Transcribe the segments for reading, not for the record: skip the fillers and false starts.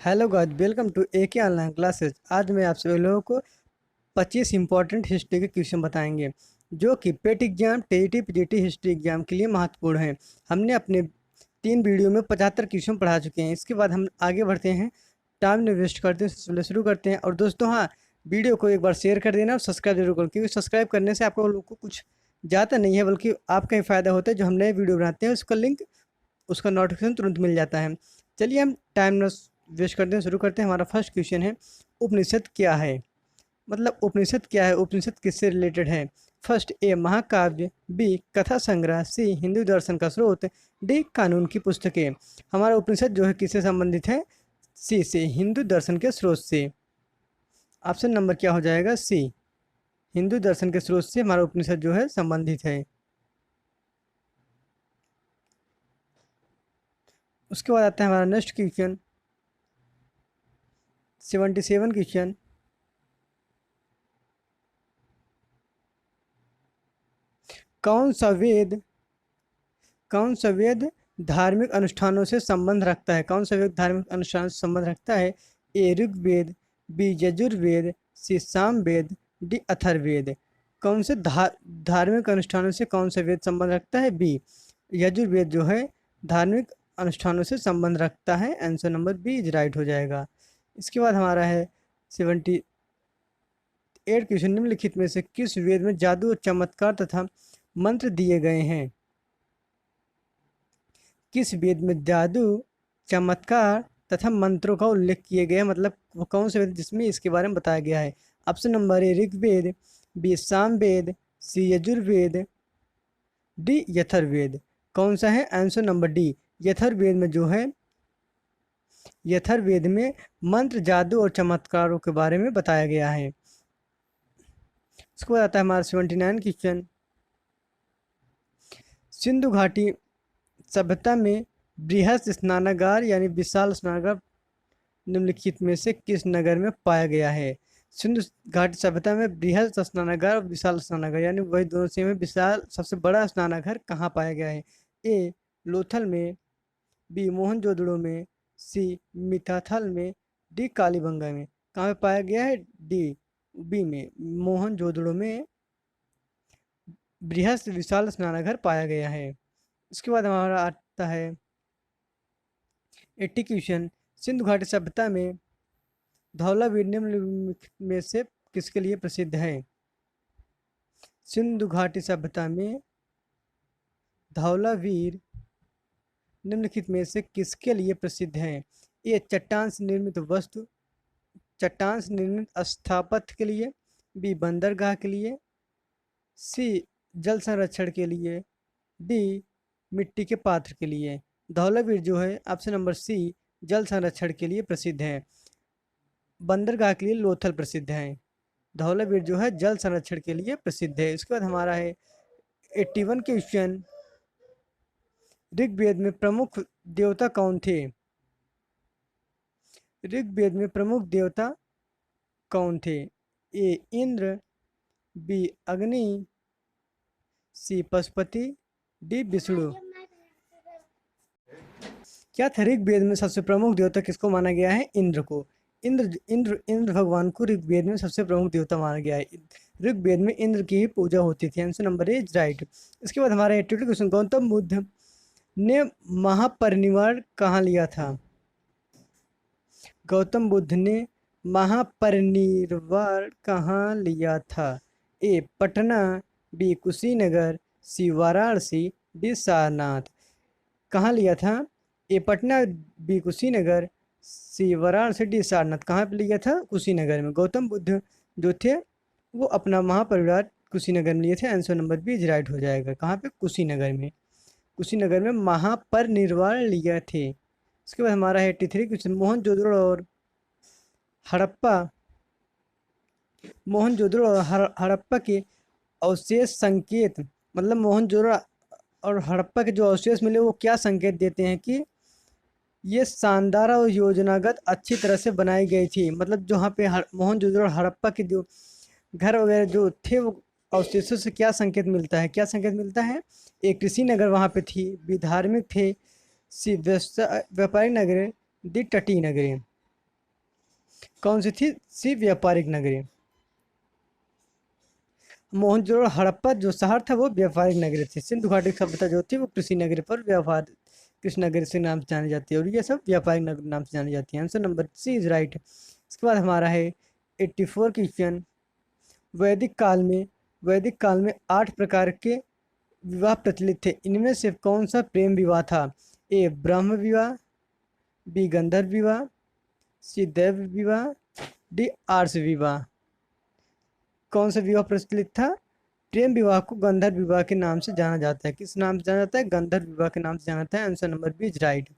Hello guys, welcome to AK online classes. आज मैं आप सभी लोगों को 25 इंपॉर्टेंट हिस्ट्री के क्वेश्चन बताएंगे जो कि पेट exam, TET, PGT history exam के लिए महत्वपूर्ण हैं। हमने अपने 3 वीडियो में 75 क्वेश्चन पढ़ा चुके हैं। इसके बाद हम आगे बढ़ते हैं, टाइम नहीं वेस्ट करते हैं, सबसे पहले शुरू करते हैं। और दोस्तों, हाँ, वीडियो को एक बार शेयर कर देना और सब्सक्राइब जरूर करो, क्योंकि सब्सक्राइब करने से आप लोगों को कुछ ज़्यादा नहीं है बल्कि आपका ही फ़ायदा होता है। जो हम नए वीडियो बनाते हैं उसका लिंक, उसका नोटिफिकेशन तुरंत मिल जाता है। चलिए हम टाइम न वेस्ट करते हैं, शुरू करते हैं। हमारा फर्स्ट क्वेश्चन है, उपनिषद क्या है? मतलब उपनिषद क्या है, उपनिषद किससे रिलेटेड है? फर्स्ट, ए महाकाव्य, बी कथा संग्रह, सी हिंदू दर्शन का स्रोत, डी कानून की पुस्तकें। हमारा उपनिषद जो है किससे संबंधित है? सी से, हिंदू दर्शन के स्रोत से। ऑप्शन नंबर क्या हो जाएगा? सी, हिंदू दर्शन के स्रोत से हमारा उपनिषद जो है संबंधित है। उसके बाद आता है हमारा नेक्स्ट क्वेश्चन, 77 क्वेश्चन। कौन सा वेद कौन सा वेद धार्मिक अनुष्ठानों से संबंध रखता है? कौन सा वेद धार्मिक अनुष्ठानों से संबंध रखता है? ए Rigveda, B Yajurveda, C Samaveda, D Atharvaveda. कौन से धार्मिक अनुष्ठानों से कौन सा वेद संबंध रखता है? बी, यजुर्वेद जो है धार्मिक अनुष्ठानों से संबंध रखता है। Answer number B is right हो जाएगा। इसके बाद हमारा है 78 क्वेश्चन, निम्नलिखित में से किस वेद में जादू और चमत्कार तथा मंत्र दिए गए हैं? किस वेद में जादू, चमत्कार तथा मंत्रों का उल्लेख किए गए हैं? मतलब वो कौन से वेद जिसमें इसके बारे में बताया गया है? Option number A Rigveda, B Samaveda, C Yajurveda, D Atharvaveda. कौन सा है? आंसर नंबर डी, यथर्वेद में जो है, यथर्वेद में मंत्र, जादू और चमत्कारों के बारे में बताया गया है। इसको बाद आता है हमारा 79 क्वेश्चन, सिंधु घाटी सभ्यता में बृहद स्नानागार यानी विशाल स्नानागार निम्नलिखित में से किस नगर में पाया गया है? सिंधु घाटी सभ्यता में बृहद स्नानागार और विशाल स्नानागार यानी वही दोनों सेम है। विशाल सबसे बड़ा स्नानागार कहाँ पाया गया है? ए लोथल में, बी मोहनजोदड़ो में, सी मिठाथल में, डी कालीबंगा में। कहाँ पे पाया गया है? डी, बी में, मोहनजोदड़ो में बृहद विशाल स्नानागार पाया गया है। इसके बाद हमारा आता है 80 क्वेश्चन, सिंधु घाटी सभ्यता में धौलावीर निम्नलिखित में से किसके लिए प्रसिद्ध है? सिंधु घाटी सभ्यता में धौलावीर निम्नलिखित में से किसके लिए प्रसिद्ध है? ए चट्टान से निर्मित वस्तु, चट्टान से निर्मित स्थापत्य के लिए, बी बंदरगाह के लिए, सी जल संरक्षण के लिए, डी मिट्टी के पात्र के लिए। धौलावीर जो है ऑप्शन नंबर सी, जल संरक्षण के लिए प्रसिद्ध है। बंदरगाह के लिए लोथल प्रसिद्ध है। धौलावीर जो है जल संरक्षण के लिए प्रसिद्ध है। इसके बाद हमारा है 81 क्वेश्चन, ऋग्वेद में प्रमुख देवता कौन थे? ऋग्वेद में प्रमुख देवता कौन थे? ए इंद्र, बी अग्नि, सी पशुपति, डी विष्णु। क्या था? ऋग्वेद में सबसे प्रमुख देवता किसको माना गया है? इंद्र को। इंद्र इंद्र इंद्र भगवान को ऋग्वेद में सबसे प्रमुख देवता माना गया है। ऋग्वेद में इंद्र की ही पूजा होती थी। Answer number is right. इसके बाद हमारा 82 क्वेश्चन, गौतम बुद्ध ने महापरिनिर्वाण कहाँ लिया था? गौतम बुद्ध ने महापरिनिर्वाण कहाँ लिया था? ए पटना, बी कुशीनगर, सी वाराणसी, डी सारनाथ। कहाँ लिया था? ए पटना, बी कुशीनगर, सी वाराणसी, डी सारनाथ। कहाँ पे लिया था? कुशीनगर में। गौतम बुद्ध जो थे वो अपना महापरिनिर्वाण कुशीनगर में लिए थे। आंसर नंबर बी राइट हो जाएगा। कहाँ पे? कुशीनगर में। कुशीनगर में महापरिनिर्वाण लिए थे। उसके बाद हमारा है 83 क्वेश्चन, मोहनजोदड़ो और हड़प्पा के अवशेष संकेत, मतलब मोहनजोदड़ो और हड़प्पा के जो अवशेष मिले वो क्या संकेत देते हैं कि ये शानदार और योजनागत अच्छी तरह से बनाई गई थी? मतलब जो यहाँ पे मोहनजोदड़ो और हड़प्पा के जो घर वगैरह जो थे वो अवशेषों से क्या संकेत मिलता है? क्या संकेत मिलता है? एक कृषि नगर वहाँ पे थी, भी धार्मिक थे, सी व्यापारिक नगरी, दी तटीय नगरी। कौन सी थी? सी व्यापारिक नगरी। मोहनजोदड़ो हड़प्पा जो शहर था वो व्यापारिक नगरी थी। सिंधु घाटी की सभ्यता जो थी वो कृषि नगरी पर व्यवहार कृष्ण नगरी से नाम से जानी जाती है, और ये सब व्यापारिक नगरी नाम से जानी जाती है। Answer number C is right. इसके बाद हमारा है 84 क्वेश्चन। वैदिक काल में 8 प्रकार के विवाह प्रचलित थे, इनमें से कौन सा प्रेम विवाह था? ए ब्रह्म विवाह, बी गंधर्व विवाह, सी दैव विवाह, डी आर्ष विवाह। कौन सा विवाह प्रचलित था? प्रेम विवाह को गंधर्व विवाह के नाम से जाना जाता है। किस नाम से जाना जाता है? गंधर्व विवाह के नाम से जाना जाता है। Answer number B is right.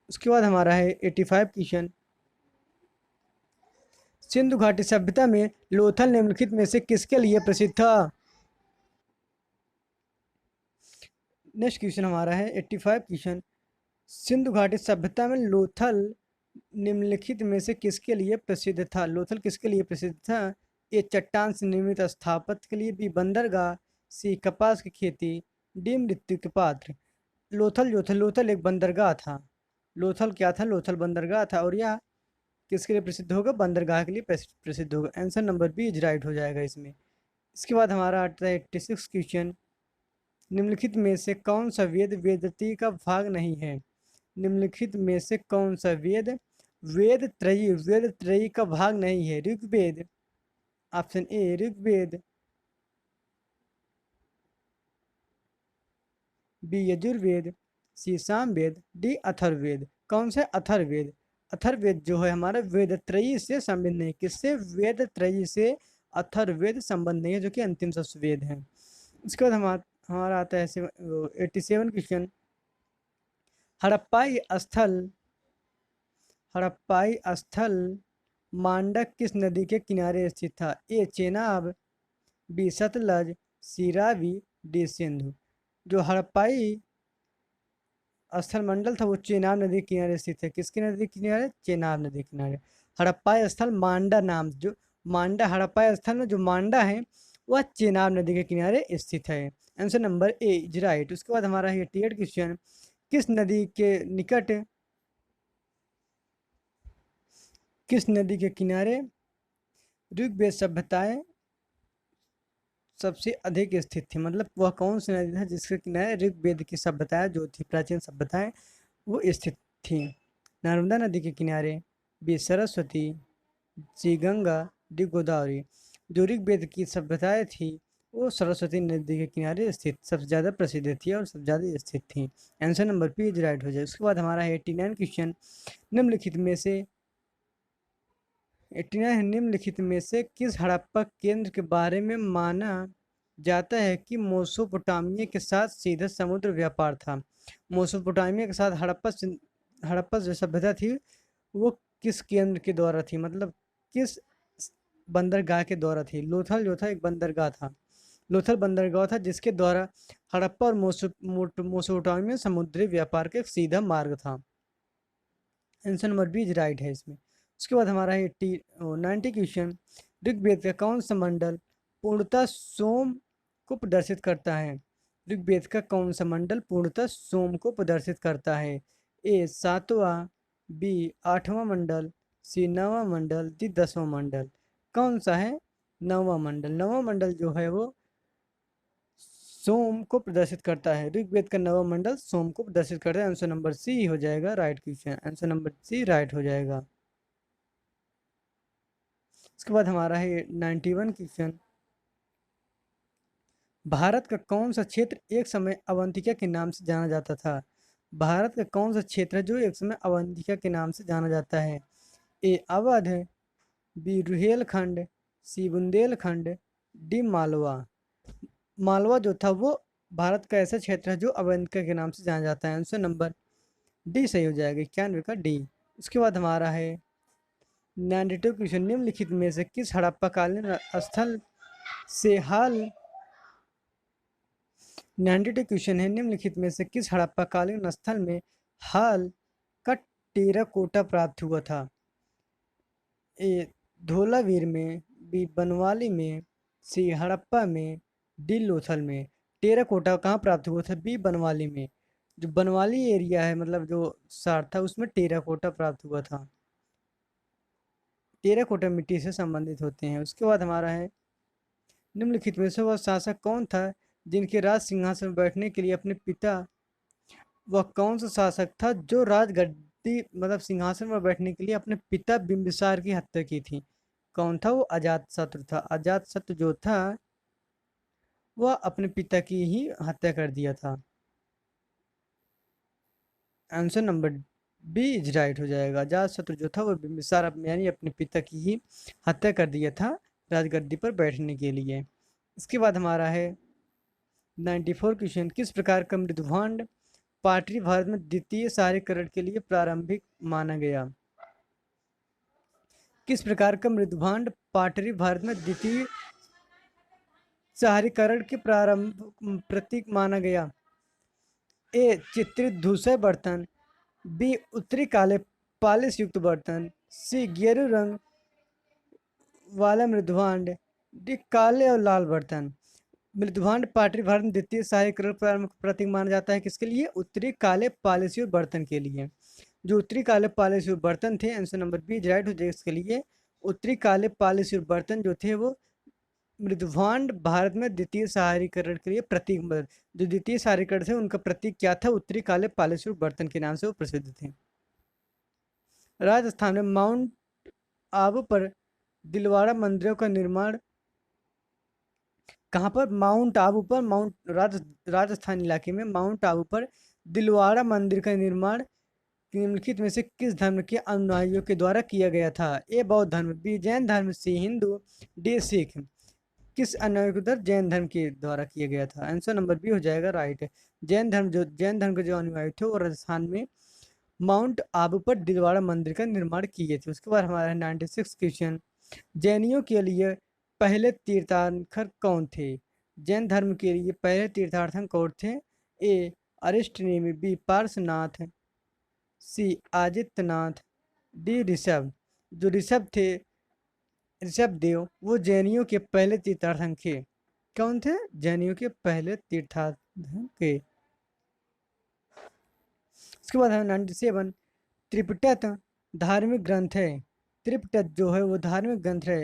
उसके बाद हमारा है 85 क्वेश्चन। सिंधु घाटी सभ्यता में लोथल निम्नलिखित में से किसके लिए प्रसिद्ध था? नेक्स्ट क्वेश्चन हमारा है 85 क्वेश्चन। सिंधु घाटी सभ्यता में लोथल निम्नलिखित में से किसके लिए प्रसिद्ध था? लोथल किसके लिए प्रसिद्ध था? ए चट्टान से निर्मित स्थापत्य के लिए, बी बंदरगाह, सी कपास की खेती, डी मृत्यु के पात्र। लोथल जो था, लोथल एक बंदरगाह था। लोथल क्या था? लोथल बंदरगाह था, और यह किसके लिए प्रसिद्ध होगा? बंदरगाह के लिए प्रसिद्ध होगा। Answer number B is right हो जाएगा इसमें। इसके बाद हमारा आता है 86 क्वेश्चन। निम्नलिखित में से कौन सा वेद वेदती का भाग नहीं है? निम्नलिखित में से कौन सा वेद वेद त्रयी का भाग नहीं है? Rigveda, option A Rigveda, B Yajurveda, C Samaveda, D Atharvaveda. कौन सा? अथर्ववेद। अथर्ववेद जो है हमारा वेद त्रयी से संबंध नहीं। किससे? वेद त्रयी से अथर्ववेद संबंध नहीं है, जो कि अंतिम वेद है। उसके बाद हमारा आता है 87 क्वेश्चन। हड़प्पाई स्थल हड़प्पाई स्थल मांडक किस नदी के किनारे स्थित था? ए चेनाब, बी सतलज, सी रावी, डी सिंधु। जो हड़प्पाई स्थल मंडल था वो चेनाब नदी के किनारे स्थित है। किसकी नदी के किनारे? चेनाब नदी के किनारे। हड़प्पा स्थल मांडा नाम जो मांडा हड़प्पा स्थल में जो मांडा है वह चेनाब नदी के किनारे स्थित है। Answer number A is right. उसके बाद हमारा 88 क्वेश्चन। किस नदी के निकट किस नदी के किनारे ऋग्वेद सभ्यताएं सबसे अधिक स्थित थी? मतलब वह कौन सी नदी था जिसके किनारे ऋग्वेद की सभ्यताएं जो थी, प्राचीन सभ्यताएं वो स्थित थी? नर्मदा नदी के किनारे, बी सरस्वती, सी गंगा, डी गोदावरी। जो ऋग्वेद की सभ्यताएं थी वो सरस्वती नदी के किनारे स्थित सबसे ज़्यादा प्रसिद्ध थी और सबसे ज़्यादा स्थित थी। Answer number P is right हो जाए। उसके बाद हमारा है 89 क्वेश्चन। निम्नलिखित में से 89 निम्नलिखित में से किस हड़प्पा केंद्र के बारे में माना जाता है कि मेसोपोटामिया के साथ सीधा समुद्र व्यापार था? मेसोपोटामिया के साथ हड़प्पा जो सभ्यता थी वो किस केंद्र के द्वारा थी? मतलब किस बंदरगाह के द्वारा थी? लोथल जो था एक बंदरगाह था। लोथल बंदरगाह था जिसके द्वारा हड़प्पा और मेसोपोटामिया समुद्री व्यापार का एक सीधा मार्ग था। Answer number B is right है इसमें। उसके बाद हमारा है 90 क्वेश्चन। ऋग्वेद का कौन सा मंडल पूर्णतः सोम को प्रदर्शित करता है? ऋग्वेद का कौन सा मंडल पूर्णतः सोम को प्रदर्शित करता है? ए सातवां, बी आठवां मंडल, सी नौवां मंडल, डी 10वां मंडल। कौन सा है? नौवां मंडल। नौवां मंडल जो है वो सोम को प्रदर्शित करता है। ऋग्वेद का नवम मंडल सोम को प्रदर्शित करता है। आंसर नंबर सी हो जाएगा right question. Answer number C right हो जाएगा। उसके बाद हमारा है 91 क्वेश्चन। भारत का कौन सा क्षेत्र एक समय अवंतिका के नाम से जाना जाता था? भारत का कौन सा क्षेत्र है जो एक समय अवंतिका के नाम से जाना जाता है? ए अवध, बी रुहेलखंड, सी बुंदेलखंड, डी मालवा। मालवा जो था वो भारत का ऐसा क्षेत्र है जो अवंतिका के नाम से जाना जाता है। आंसर नंबर डी सही हो जाएगा, 91 का डी। उसके बाद हमारा है 92 क्वेश्चन। निम्नलिखित में से किस हड़प्पा कालीन स्थल से हाल 92 क्वेश्चन है। निम्नलिखित में से किस हड़प्पा कालीन स्थल में हाल का टेराकोटा प्राप्त हुआ था? ए धोलावीर में, बी बनवाली में, सी हड़प्पा में, डी लोथल में। टेराकोटा कहाँ प्राप्त हुआ था? बी बनवाली में। जो बनवाली एरिया है मतलब जो सार था उसमें टेराकोटा प्राप्त हुआ था। टेराकोटा मिट्टी से संबंधित होते हैं। उसके बाद हमारा है, निम्नलिखित में से वह शासक कौन था जिनके राज सिंहासन पर बैठने के लिए अपने पिता, वह कौन सा शासक था जो राजगद्दी मतलब सिंहासन पर बैठने के लिए अपने पिता बिंबिसार की हत्या की थी? कौन था वो? अजातशत्रु था। अजातशत्रु जो था वह अपने पिता की ही हत्या कर दिया था। Answer number B is right हो जाएगा। अजातशत्रु जो था वो बिंबिसार यानी अपने पिता की ही हत्या कर दिया था राजगद्दी पर बैठने के लिए। इसके बाद हमारा है 94 क्वेश्चन, किस प्रकार का मृदुभांड पाटरी भारत में द्वितीय शहरीकरण के लिए प्रारंभिक माना गया? किस प्रकार का मृदुभांड पाटरी भारत में द्वितीय शहरीकरण के प्रारंभ प्रतीक माना गया? ए चित्रित धूसर बर्तन, बी उत्तरी काले पालिश युक्त बर्तन, सी गेरू रंग वाला मृदुभांड, डी काले और लाल बर्तन। मृदुभांड पाटरी भारत में द्वितीय शहरीकरण प्रारंभ प्रतीक माना जाता है किसके लिए? उत्तरी काले पालिश युक्त बर्तन के लिए। जो उत्तरी काले पालिश युक्त बर्तन थे, आंसर नंबर बी राइट हो जाएगा इसके लिए। उत्तरी काले पालिश युक्त बर्तन जो थे वो मृदुभांड भारत में द्वितीय शहरीकरण के लिए प्रतीक, जो द्वितीय शहरीकरण थे उनका प्रतीक क्या था? उत्तरी काले पालिश युक्त बर्तन के नाम से वो प्रसिद्ध थे। राजस्थान में माउंट आबू पर दिलवाड़ा मंदिरों का निर्माण कहाँ पर? माउंट आबू पर, राजस्थान इलाके में माउंट आबू पर दिलवाड़ा मंदिर का निर्माण निम्नलिखित में से किस धर्म के अनुयायियों के द्वारा किया गया था? ए बौद्ध धर्म, बी जैन धर्म, सी हिंदू, डी सिख। किस अनुयायी को उधर? जैन धर्म के द्वारा किया गया था। आंसर नंबर बी हो जाएगा राइट। जैन धर्म के जो अनुयायी थे वो राजस्थान में माउंट आबू पर दिलवाड़ा मंदिर का निर्माण किए थे। उसके बाद हमारा 96 क्वेश्चन, जैनियों के लिए पहले तीर्थंकर कौन थे? जैन धर्म के लिए पहले तीर्थंकर कौन थे? ए अरिष्टनेमि, बी पार्श्वनाथ, सी आदित्यनाथ, डी ऋषभ। जो ऋषभ थे, ऋषभ देव, वो जैनियों के पहले तीर्थंकर थे। कौन थे? जैनियों के पहले तीर्थंकर के। उसके बाद है 97, त्रिपिटक धार्मिक ग्रंथ है। त्रिपिटक जो है वो धार्मिक ग्रंथ है।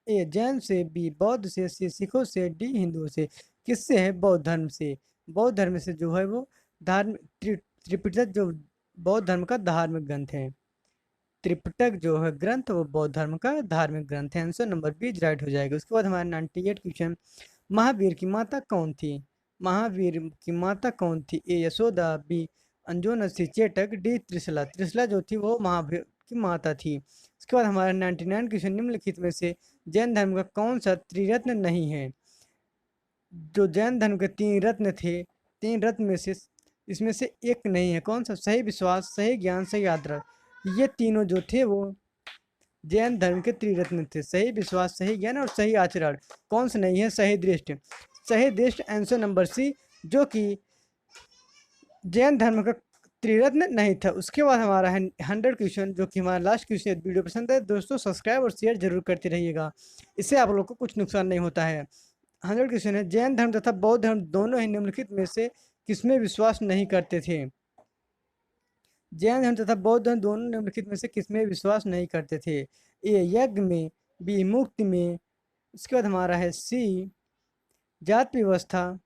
ए जैन से, बी बौद्ध से, सी सिखों से, डी हिंदुओं से। किससे है? बौद्ध धर्म से। बौद्ध धर्म से जो है वो त्रिपिटक जो बौद्ध धर्म का धार्मिक ग्रंथ है। त्रिपिटक जो है ग्रंथ वो बौद्ध धर्म का धार्मिक ग्रंथ है। आंसर नंबर बी राइट हो जाएगा। उसके बाद हमारा 98 क्वेश्चन, महावीर की माता कौन थी? महावीर की माता कौन थी? ए यशोदा, बी अंजोना सी चेटक, डी त्रिशला। त्रिशला जो थी वो महावीर की माता थी। उसके बाद हमारा 99 क्वेश्चन, निम्नलिखित में से जैन धर्म का कौन सा त्रिरत्न नहीं है? जो जैन धर्म के 3 रत्न थे, 3 रत्न में से इसमें से एक नहीं है। कौन सा? सही विश्वास, सही ज्ञान, सही आदर। ये तीनों जो थे वो जैन धर्म के त्रिरत्न थे। सही विश्वास, सही ज्ञान और सही आचरण। कौन सा नहीं है? सही दृष्टि। सही दृष्टि आंसर नंबर सी, जो कि जैन धर्म का त्रिरत्न नहीं था। उसके बाद हमारा है 100 क्वेश्चन, जो कि हमारा लास्ट क्वेश्चन। वीडियो पसंद है दोस्तों सब्सक्राइब और शेयर जरूर करते रहिएगा, इससे आप लोग को कुछ नुकसान नहीं होता है। 100 क्वेश्चन है, जैन धर्म तथा बौद्ध धर्म दोनों ही निम्नलिखित में से किसमें विश्वास नहीं करते थे? जैन धर्म तथा बौद्ध धर्म दोनों निम्नलिखित में से किसमें विश्वास नहीं करते थे? ए यज्ञ में, बी मुक्ति में। उसके बाद हमारा है सी जाति व्यवस्था,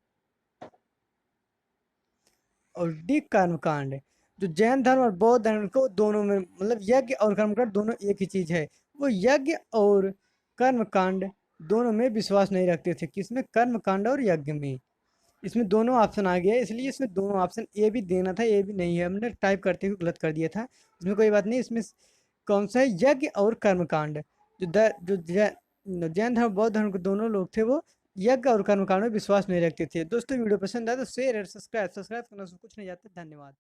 और डी कर्मकांड। जो जैन धर्म और बौद्ध धर्म को दोनों में मतलब यज्ञ और कर्मकांड दोनों एक ही चीज है, वो यज्ञ और कर्मकांड दोनों में विश्वास नहीं रखते थे। किसमें? कर्मकांड और यज्ञ में। इसमें दोनों ऑप्शन आ गया, इसलिए इसमें दोनों ऑप्शन ए भी देना था, ए भी नहीं है, हमने टाइप करते हुए गलत कर दिया था। इसमें कोई बात नहीं। इसमें कौन सा है? यज्ञ और कर्मकांड। जो जैन धर्म बौद्ध धर्म के दोनों लोग थे वो यज्ञ और कर्मकांड में विश्वास नहीं रखते थे। दोस्तों वीडियो पसंद आए तो शेयर और सब्सक्राइब करना कुछ नहीं जाता। धन्यवाद।